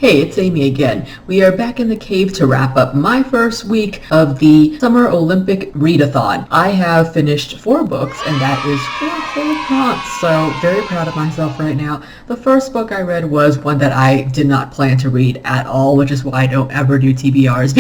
Hey, it's Amy again. We are back in the cave to wrap up my first week of the Summer Olympic Readathon. I have finished 4 books, and that is 4 full prompts, so very proud of myself right now. The first book I read was one that I did not plan to read at all, which is why I don't ever do TBRs,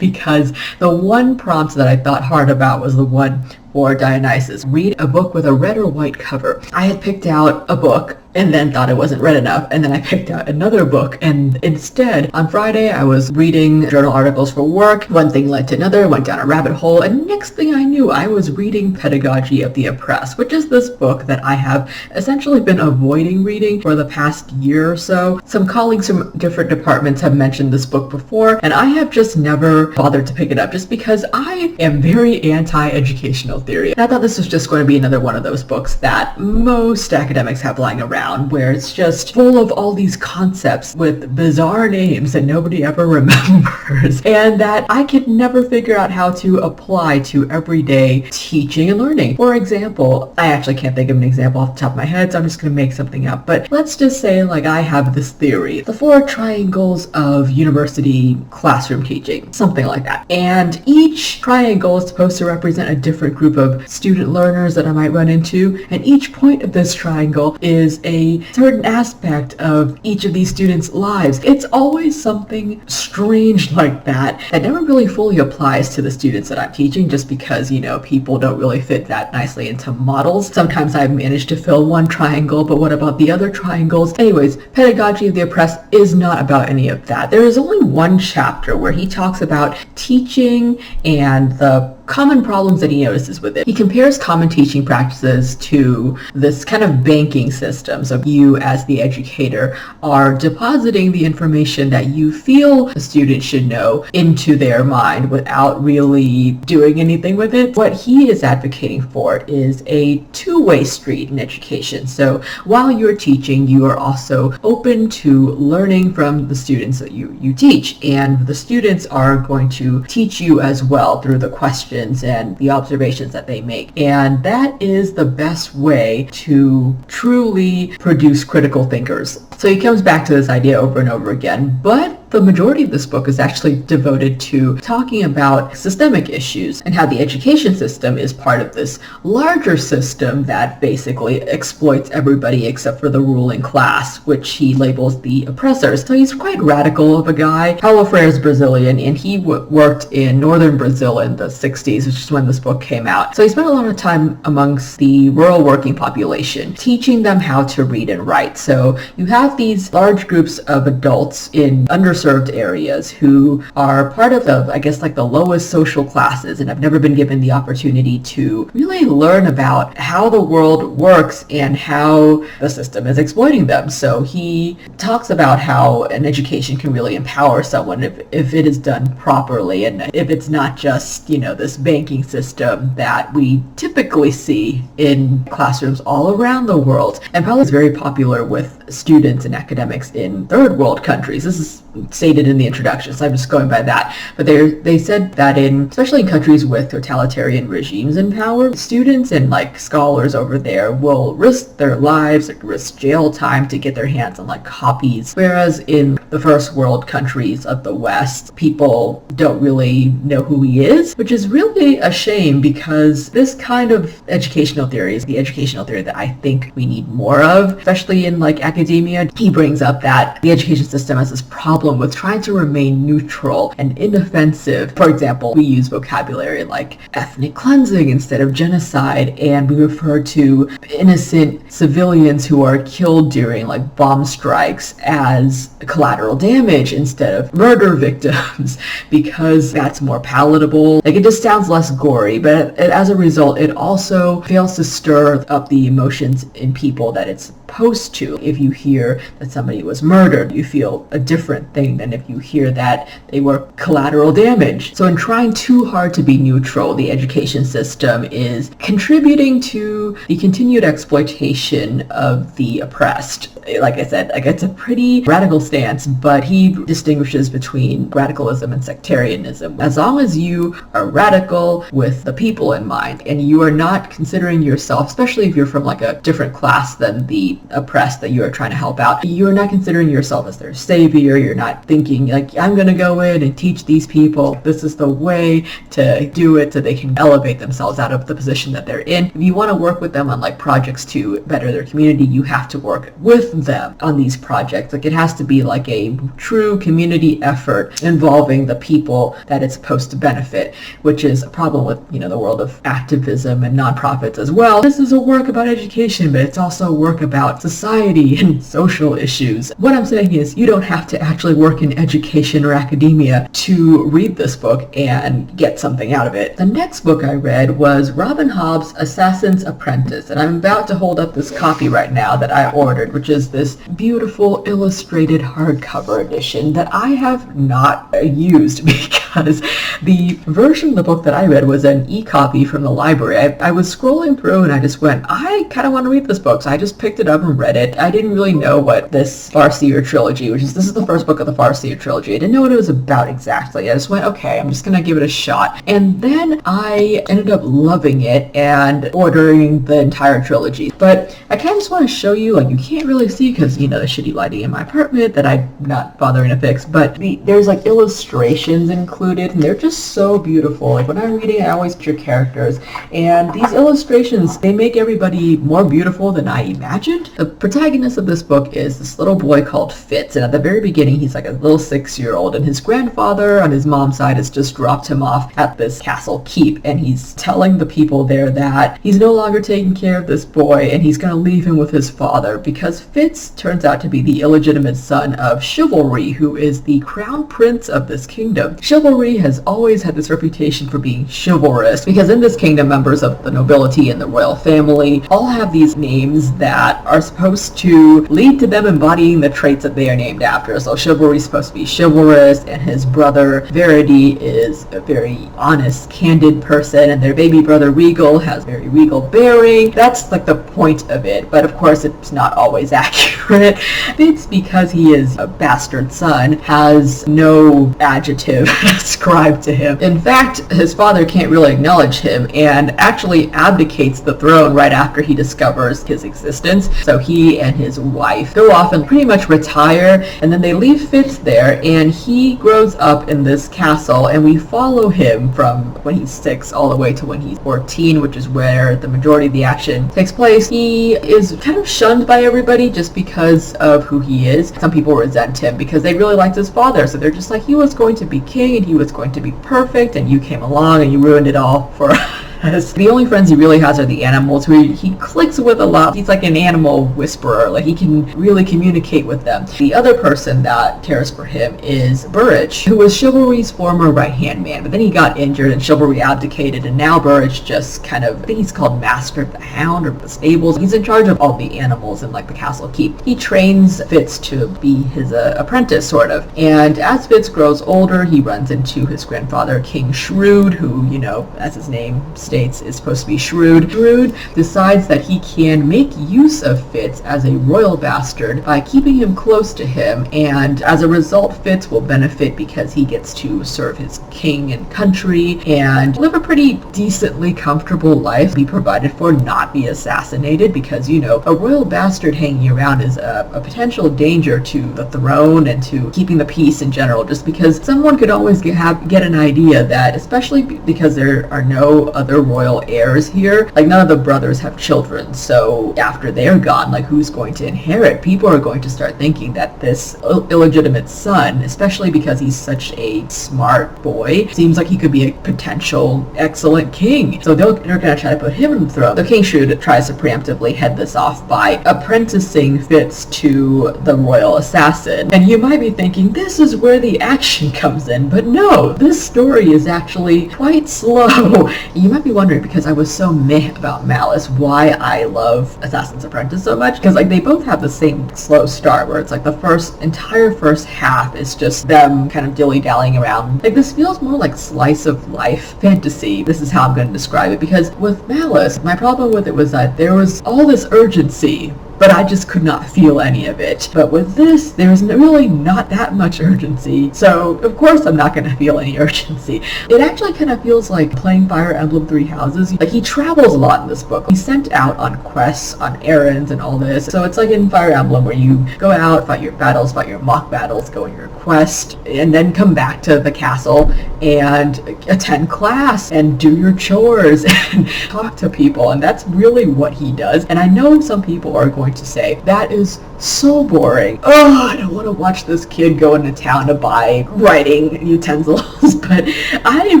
because the one prompt that I thought hard about was the one for Dionysus. Read a book with a red or white cover. I had picked out a book and then thought it wasn't read enough, and then I picked out another book, and instead on Friday I was reading journal articles for work. One thing led to another, went down a rabbit hole, and next thing I knew I was reading Pedagogy of the Oppressed, which is this book that I have essentially been avoiding reading for the past year or so. Some colleagues from different departments have mentioned this book before, and I have just never bothered to pick it up just because I am very anti-educational theory. And I thought this was just going to be another one of those books that most academics have lying around, where it's just full of all these concepts with bizarre names that nobody ever remembers, and that I could never figure out how to apply to everyday teaching and learning. For example, I actually can't think of an example off the top of my head, so I'm just going to make something up, but let's just say like I have this theory, the 4 triangles of university classroom teaching, something like that, and each triangle is supposed to represent a different group of student learners that I might run into, and each point of this triangle is a certain aspect of each of these students' lives. It's always something strange like that that never really fully applies to the students that I'm teaching, just because, people don't really fit that nicely into models. Sometimes I've managed to fill one triangle, but what about the other triangles? Anyways, Pedagogy of the Oppressed is not about any of that. There is only one chapter where he talks about teaching and the common problems that he notices with it. He compares common teaching practices to this kind of banking system. So you, as the educator, are depositing the information that you feel the student should know into their mind without really doing anything with it. What he is advocating for is a two-way street in education. So while you're teaching, you are also open to learning from the students that you teach, and the students are going to teach you as well through the questions and the observations that they make. And that is the best way to truly produce critical thinkers. So he comes back to this idea over and over again, but the majority of this book is actually devoted to talking about systemic issues and how the education system is part of this larger system that basically exploits everybody except for the ruling class, which he labels the oppressors. So he's quite radical of a guy. Paulo Freire is Brazilian, and he worked in northern Brazil in the 60s, which is when this book came out. So he spent a lot of time amongst the rural working population, teaching them how to read and write. So you have these large groups of adults in underserved areas who are part of the lowest social classes and have never been given the opportunity to really learn about how the world works and how the system is exploiting them. So he talks about how an education can really empower someone if it is done properly, and if it's not just, this banking system that we typically see in classrooms all around the world. And probably is very popular with students and academics in third world countries. This is stated in the introduction, so I'm just going by that. But they said that especially in countries with totalitarian regimes in power, students and scholars over there will risk their lives, risk jail time to get their hands on copies. Whereas in the first world countries of the West, people don't really know who he is, which is really a shame, because this kind of educational theory is the educational theory that I think we need more of, especially in academia. He brings up that the education system has this problem with trying to remain neutral and inoffensive. For example, we use vocabulary like ethnic cleansing instead of genocide, and we refer to innocent civilians who are killed during bomb strikes as collateral damage instead of murder victims, because that's more palatable. It just sounds less gory, but as a result, it also fails to stir up the emotions in people that it's supposed to. If you hear that somebody was murdered, you feel a different thing than if you hear that they were collateral damage. So in trying too hard to be neutral, the education system is contributing to the continued exploitation of the oppressed. Like I said, it's a pretty radical stance, but he distinguishes between radicalism and sectarianism. As long as you are radical with the people in mind, and you are not considering yourself, especially if you're from a different class than the the oppressed that you are trying to help out. You're not considering yourself as their savior. You're not thinking like, I'm going to go in and teach these people. This is the way to do it so they can elevate themselves out of the position that they're in. If you want to work with them on like projects to better their community, you have to work with them on these projects. Like it has to be like a true community effort involving the people that it's supposed to benefit, which is a problem with, the world of activism and nonprofits as well. This is a work about education, but it's also a work about society and social issues. What I'm saying is you don't have to actually work in education or academia to read this book and get something out of it. The next book I read was Robin Hobb's Assassin's Apprentice, and I'm about to hold up this copy right now that I ordered, which is this beautiful illustrated hardcover edition that I have not used because the version of the book that I read was an e-copy from the library. I was scrolling through and I just went, I kind of want to read this book, so I just picked it up and read it. I didn't really know what this Farseer trilogy, this is the first book of the Farseer trilogy. I didn't know what it was about exactly. I just went, okay, I'm just going to give it a shot. And then I ended up loving it and ordering the entire trilogy. But I kind of just want to show you, like you can't really see because, the shitty lighting in my apartment that I'm not bothering to fix, but there's like illustrations included and they're just so beautiful. Like when I'm reading, I always picture characters, and these illustrations, they make everybody more beautiful than I imagined. The protagonist of this book is this little boy called Fitz, and at the very beginning he's like a little 6-year-old, and his grandfather on his mom's side has just dropped him off at this castle keep, and he's telling the people there that he's no longer taking care of this boy and he's going to leave him with his father because Fitz turns out to be the illegitimate son of Chivalry, who is the crown prince of this kingdom. Chivalry has always had this reputation for being chivalrous because in this kingdom, members of the nobility and the royal family all have these names that are supposed to lead to them embodying the traits that they are named after. So Chivalry is supposed to be chivalrous, and his brother Verity is a very honest, candid person, and their baby brother Regal has very regal bearing. That's like the point of it, but of course it's not always accurate. Fitz, because he is a bastard son, has no adjective ascribed to him. In fact, his father can't really acknowledge him and actually abdicates the throne right after he discovers his existence. So he and his wife go off and pretty much retire, and then they leave Fitz there, and he grows up in this castle, and we follow him from when he's 6 all the way to when he's 14, which is where the majority of the action takes place. He is kind of shunned by everybody just because of who he is. Some people resent him because they really liked his father, so they're just like, he was going to be king and he was going to be perfect, and you came along and you ruined it all for us. The only friends he really has are the animals, who he clicks with a lot. He's like an animal whisperer, like he can really communicate with them. The other person that cares for him is Burrage, who was Chivalry's former right-hand man, but then he got injured and Chivalry abdicated, and now Burrage just kind of, I think he's called Master of the Hound or the stables. He's in charge of all the animals in like the castle keep. He trains Fitz to be his apprentice, sort of, and as Fitz grows older, he runs into his grandfather, King Shrewd, who, as his name states, is supposed to be shrewd. Shrewd decides that he can make use of Fitz as a royal bastard by keeping him close to him, and as a result, Fitz will benefit because he gets to serve his king and country and live a pretty decently comfortable life, be provided for, not be assassinated, because, a royal bastard hanging around is a potential danger to the throne and to keeping the peace in general, just because someone could always get an idea that, especially because there are no other royal heirs here, like none of the brothers have children, so after they're gone, like who's going to inherit? People are going to start thinking that this illegitimate son, especially because he's such a smart boy, seems like he could be a potential excellent king, so they're going to try to put him on the throne. So King Shrewd tries to preemptively head this off by apprenticing Fitz to the royal assassin, and you might be thinking this is where the action comes in, but no, this story is actually quite slow. You might be wondering, because I was so meh about Malice, why I love Assassin's Apprentice so much, because like they both have the same slow start where it's like the entire first half is just them kind of dilly-dallying around. Like this feels more like slice of life fantasy. This is how I'm going to describe it, because with Malice, my problem with it was that there was all this urgency but I just could not feel any of it. But with this, there's really not that much urgency, so of course I'm not going to feel any urgency. It actually kind of feels like playing Fire Emblem Three Houses. Like, he travels a lot in this book. He's sent out on quests, on errands, and all this. So it's like in Fire Emblem where you go out, fight your battles, fight your mock battles, go on your quest, and then come back to the castle and attend class and do your chores and talk to people. And that's really what he does. And I know some people are going to say, that is so boring. Oh, I don't want to watch this kid go into town to buy writing utensils. But I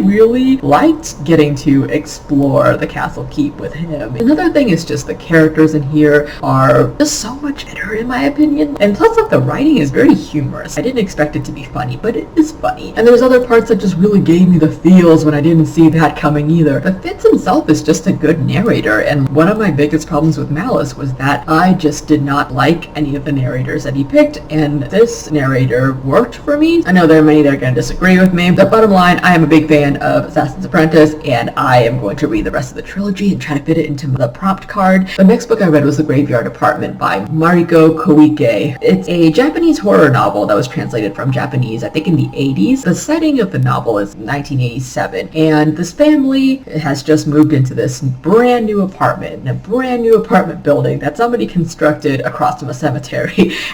really liked getting to explore the castle keep with him. Another thing is just the characters in here are just so much better in my opinion. And plus, like, the writing is very humorous. I didn't expect it to be funny, but it is funny. And there's other parts that just really gave me the feels when I didn't see that coming either. But Fitz himself is just a good narrator, and one of my biggest problems with Malice was that I just did not like any of the narrators that he picked, and this narrator worked for me. I know there are many that are going to disagree with me, but bottom line, I am a big fan of Assassin's Apprentice, and I am going to read the rest of the trilogy and try to fit it into the prompt card. The next book I read was The Graveyard Apartment by Mariko Koike. It's a Japanese horror novel that was translated from Japanese, I think, in the 80s. The setting of the novel is 1987, and this family has just moved into this brand new apartment, in a brand new apartment building that somebody constructed across from a cemetery.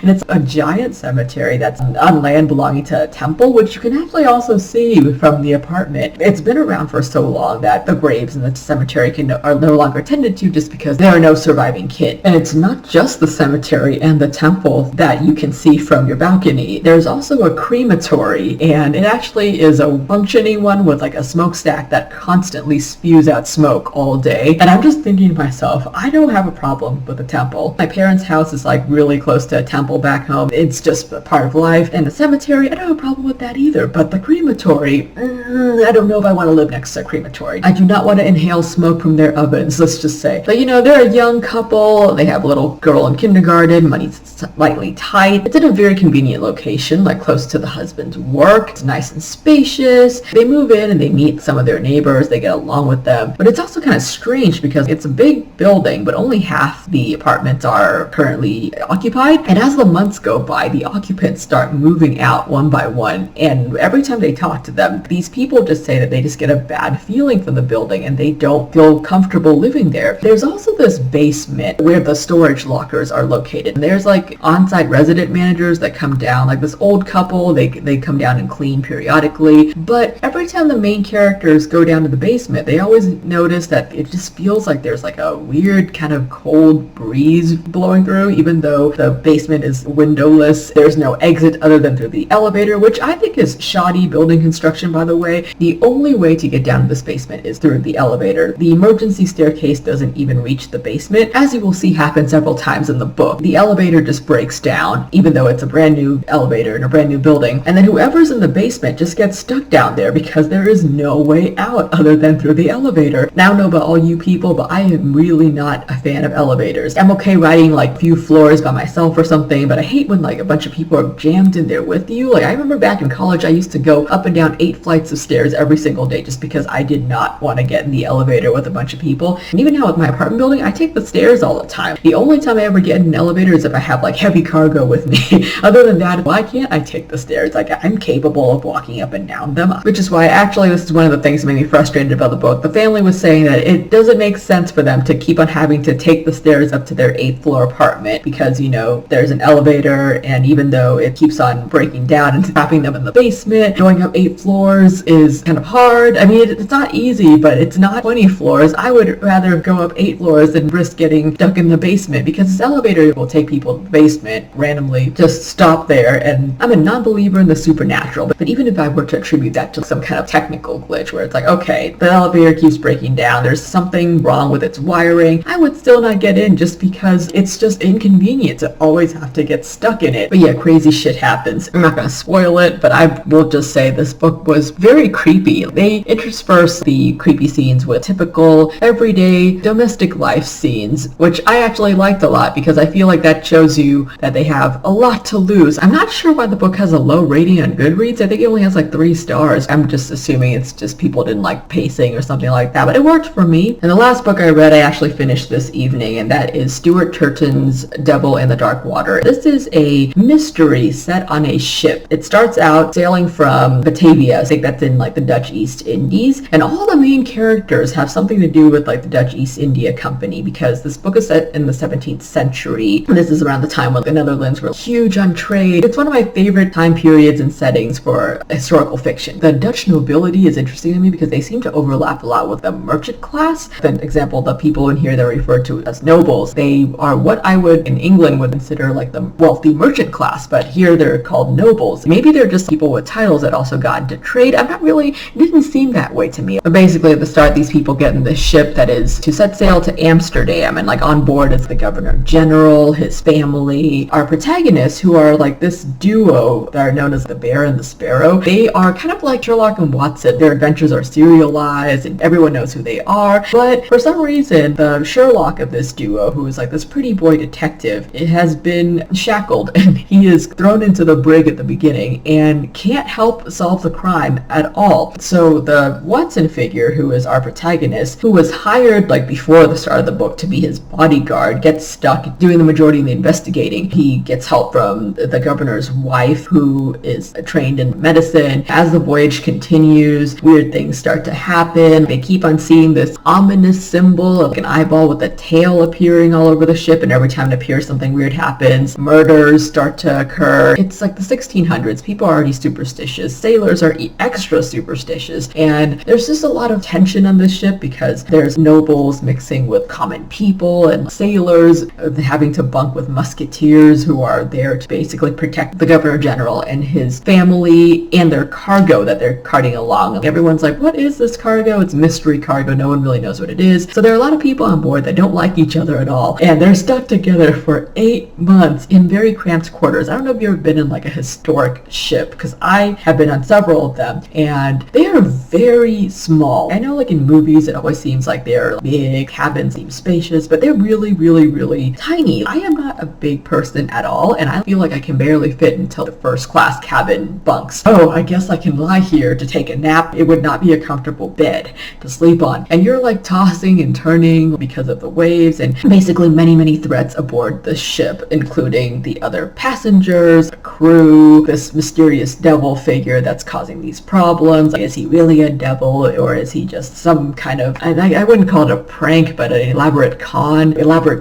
And it's a giant cemetery that's on land belonging to a temple, which you can actually also see from the apartment. It's been around for so long that the graves in the cemetery are no longer tended to just because there are no surviving kin. And it's not just the cemetery and the temple that you can see from your balcony. There's also a crematory, and it actually is a functioning one with like a smokestack that constantly spews out smoke all day. And I'm just thinking to myself, I don't have a problem with the temple. My parents' house is like really close to a temple back home. It's just a part of life. And the cemetery, I don't have a problem with that either. But the crematory, I don't know if I want to live next to a crematory. I do not want to inhale smoke from their ovens, let's just say. But you know, they're a young couple. They have a little girl in kindergarten. Money's slightly tight. It's in a very convenient location, like close to the husband's work. It's nice and spacious. They move in and they meet some of their neighbors. They get along with them. But it's also kind of strange because it's a big building, but only half the apartments are currently occupied. And as the months go by, the occupants start moving out one by one. And every time they talk to them, these people just say that they just get a bad feeling from the building and they don't feel comfortable living there. There's also this basement where the storage lockers are located. And there's like on-site resident managers that come down, like this old couple, they come down and clean periodically. But every time the main characters go down to the basement, they always notice that it just feels like there's like a weird kind of cold breeze blowing through, even though the basement is windowless. There's no exit other than through the elevator, which I think is shoddy building construction, by the way. The only way to get down to this basement is through the elevator. The emergency staircase doesn't even reach the basement, as you will see happen several times in the book. The elevator just breaks down, even though it's a brand new elevator in a brand new building. And then whoever's in the basement just gets stuck down there because there is no way out other than through the elevator. Now, I don't know about all you people, but I am really not a fan of elevators. I'm okay riding like a few floors by myself or something, but I hate when like a bunch of people are jammed in there with you. Like, I remember back in college, I used to go up and down 8 flights of stairs every single day just because I did not want to get in the elevator with a bunch of people. And even now with my apartment building, I take the stairs all the time. The only time I ever get in an elevator is if I have like heavy cargo with me. Other than that, why can't I take the stairs? Like, I'm capable of walking up and down them. Which is why actually this is one of the things that made me frustrated about the book. The family was saying that it doesn't make sense for them to keep on having to take the stairs up to their 8th floor apartment because, you know, there's an elevator, and even though it keeps on breaking down and trapping them in the basement, going up 8 floors is kind of hard. I mean, it's not easy, but it's not 20 floors. I would rather go up 8 floors than risk getting stuck in the basement because this elevator will take people to the basement randomly, just stop there. And I'm a non-believer in the supernatural, but even if I were to attribute that to some kind of technical glitch where it's like, okay, the elevator keeps breaking down, there's something wrong with its wiring, I would still not get in just because it's just inconvenient. experience. You always have to get stuck in it. But yeah, crazy shit happens. I'm not going to spoil it, but I will just say this book was very creepy. They intersperse the creepy scenes with typical, everyday, domestic life scenes, which I actually liked a lot because I feel like that shows you that they have a lot to lose. I'm not sure why the book has a low rating on Goodreads. I think it only has like 3 stars. I'm just assuming it's just people didn't like pacing or something like that, but it worked for me. And the last book I read, I actually finished this evening, and that is Stuart Turton's Devil in the Dark Water. This is a mystery set on a ship. It starts out sailing from Batavia, I think that's in like the Dutch East Indies, and all the main characters have something to do with like the Dutch East India Company, because this book is set in the 17th century. This is around the time when the Netherlands were huge on trade. It's one of my favorite time periods and settings for historical fiction. The Dutch nobility is interesting to me because they seem to overlap a lot with the merchant class. For example, the people in here that are referred to as nobles, they are what I would in England would consider like the wealthy merchant class, but here they're called nobles. Maybe they're just people with titles that also got into trade. It didn't seem that way to me. But basically at the start, these people get in this ship that is to set sail to Amsterdam, and like on board is the Governor General, his family. Our protagonists, who are like this duo that are known as the Bear and the Sparrow, they are kind of like Sherlock and Watson. Their adventures are serialized and everyone knows who they are, but for some reason the Sherlock of this duo, who is like this pretty boy detective, it has been shackled and he is thrown into the brig at the beginning and can't help solve the crime at all. So the Watson figure, who is our protagonist, who was hired like before the start of the book to be his bodyguard, gets stuck doing the majority of the investigating. He gets help from the governor's wife, who is trained in medicine. As the voyage continues, weird things start to happen. They keep on seeing this ominous symbol of an eyeball with a tail appearing all over the ship, and every time it appears something weird happens. Murders start to occur. It's like the 1600s. People are already superstitious. Sailors are extra superstitious, and there's just a lot of tension on this ship because there's nobles mixing with common people and sailors having to bunk with musketeers who are there to basically protect the Governor General and his family and their cargo that they're carting along. Everyone's like, what is this cargo? It's mystery cargo. No one really knows what it is. So there are a lot of people on board that don't like each other at all, and they're stuck together for 8 months in very cramped quarters. I don't know if you've ever been in like a historic ship, because I have been on several of them, and they are very small. I know like in movies it always seems like they're big, cabins seem spacious, but they're really, really, really tiny. I am not a big person at all, and I feel like I can barely fit into the first class cabin bunks. Oh, I guess I can lie here to take a nap. It would not be a comfortable bed to sleep on. And you're like tossing and turning because of the waves, and basically many threats aboard the ship, including the other passengers, the crew, this mysterious devil figure that's causing these problems. Like, is he really a devil, or is he just some kind of, I wouldn't call it a prank, but an elaborate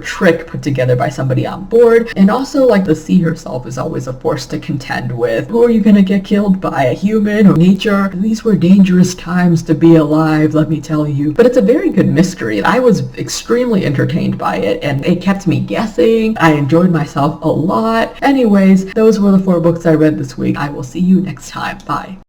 trick put together by somebody on board? And also, like, the sea herself is always a force to contend with. Who are you gonna get killed by, a human or nature? These were dangerous times to be alive, let me tell you. But it's a very good mystery. I was extremely entertained by it, and it kept me guessing. I enjoyed myself a lot. Anyways, those were the 4 books I read this week. I will see you next time. Bye.